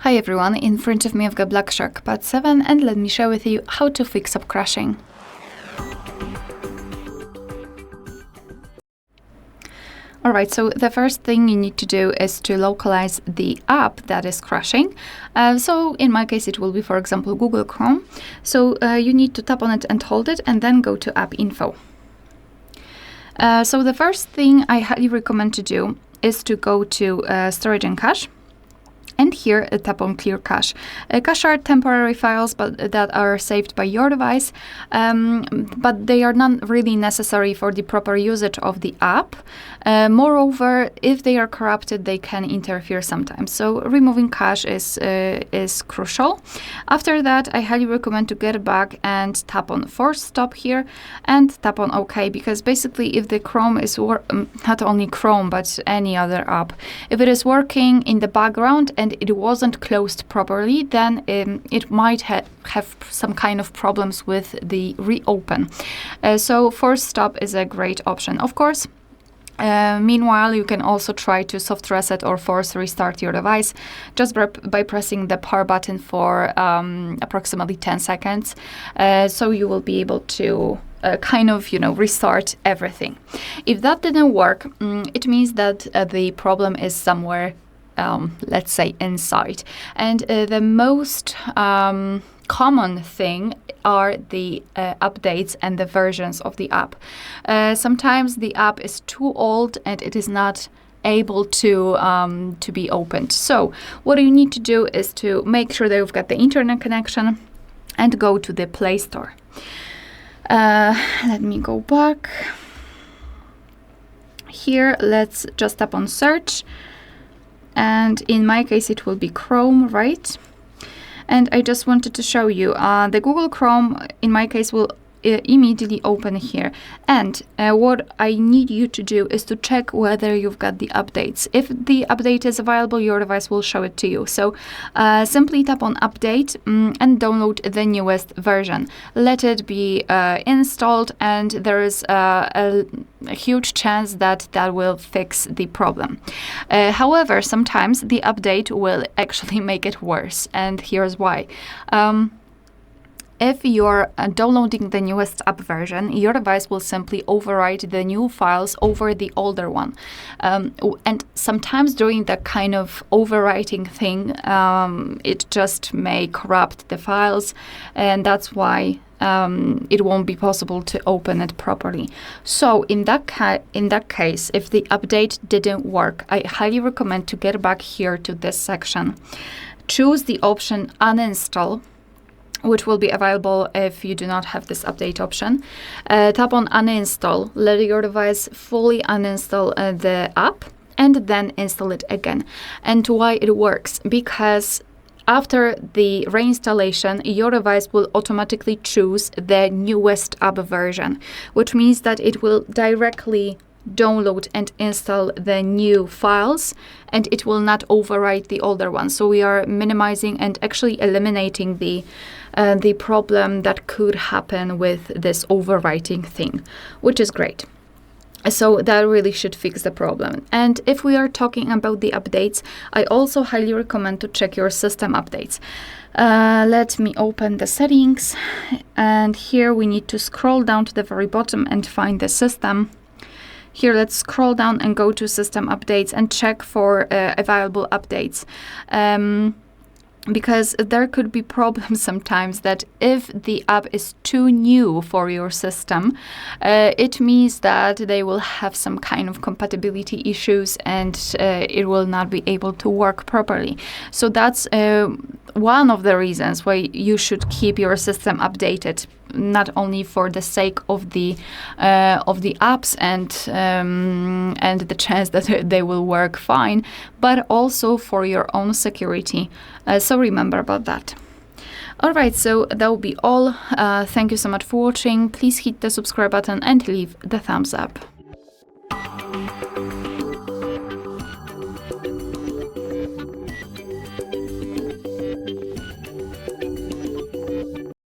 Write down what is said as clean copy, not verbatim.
Hi everyone, in front of me I've got Black Shark Pad 7 and let me share with you how to fix up crashing. Alright, so the first thing you need to do is to localize the app that is crashing. So in my case it will be, for example, Google Chrome. So you need to tap on it and hold it and then go to App Info. So the first thing I highly recommend to do is to go to Storage and Cache. And here, tap on Clear Cache. Cache are temporary files that are saved by your device, but they are not really necessary for the proper usage of the app. Moreover, if they are corrupted, they can interfere sometimes. So removing cache is crucial. After that, I highly recommend to get back and tap on Force Stop here and tap on OK, because basically if the Chrome is not only Chrome but any other app, if it is working in the background and it wasn't closed properly, then it might have some kind of problems with the reopen. So Force Stop is a great option. Of course, meanwhile, you can also try to soft reset or force restart your device just by pressing the power button for approximately 10 seconds. So you will be able to restart everything. If that didn't work, it means that the problem is somewhere, let's say, inside. And the most common thing are the updates and the versions of the app. Sometimes the app is too old and it is not able to be opened. So what you need to do is to make sure that you've got the internet connection and go to the Play Store. Let me go back. Here, let's just tap on search. And in my case, it will be Chrome, right? And I just wanted to show you, the Google Chrome, in my case, will immediately open here. And what I need you to do is to check whether you've got the updates. If the update is available, your device will show it to you. So simply tap on Update and download the newest version. Let it be installed, and there is a huge chance that that will fix the problem. However, sometimes the update will actually make it worse, and here's why. If you're downloading the newest app version, your device will simply overwrite the new files over the older one. And sometimes during that kind of overwriting thing, it just may corrupt the files, and that's why it won't be possible to open it properly. So in that case, if the update didn't work, I highly recommend to get back here to this section. Choose the option Uninstall, which will be available if you do not have this update option. Tap on Uninstall, let your device fully uninstall the app, and then install it again. And why it works? Because after the reinstallation, your device will automatically choose the newest app version, which means that it will directly download and install the new files, and it will not overwrite the older ones. So we are minimizing and actually eliminating the problem that could happen with this overwriting thing, which is great. So that really should fix the problem. And if we are talking about the updates, I also highly recommend to check your system updates. Let me open the settings, and here we need to scroll down to the very bottom and find the system. Here, let's scroll down and go to System Updates and check for available updates. Because there could be problems sometimes that if the app is too new for your system, it means that they will have some kind of compatibility issues and it will not be able to work properly. So that's one of the reasons why you should keep your system updated, not only for the sake of the apps and the chance that they will work fine, but also for your own security. So remember about that. Alright, so that will be all. Thank you so much for watching. Please hit the subscribe button and leave the thumbs up.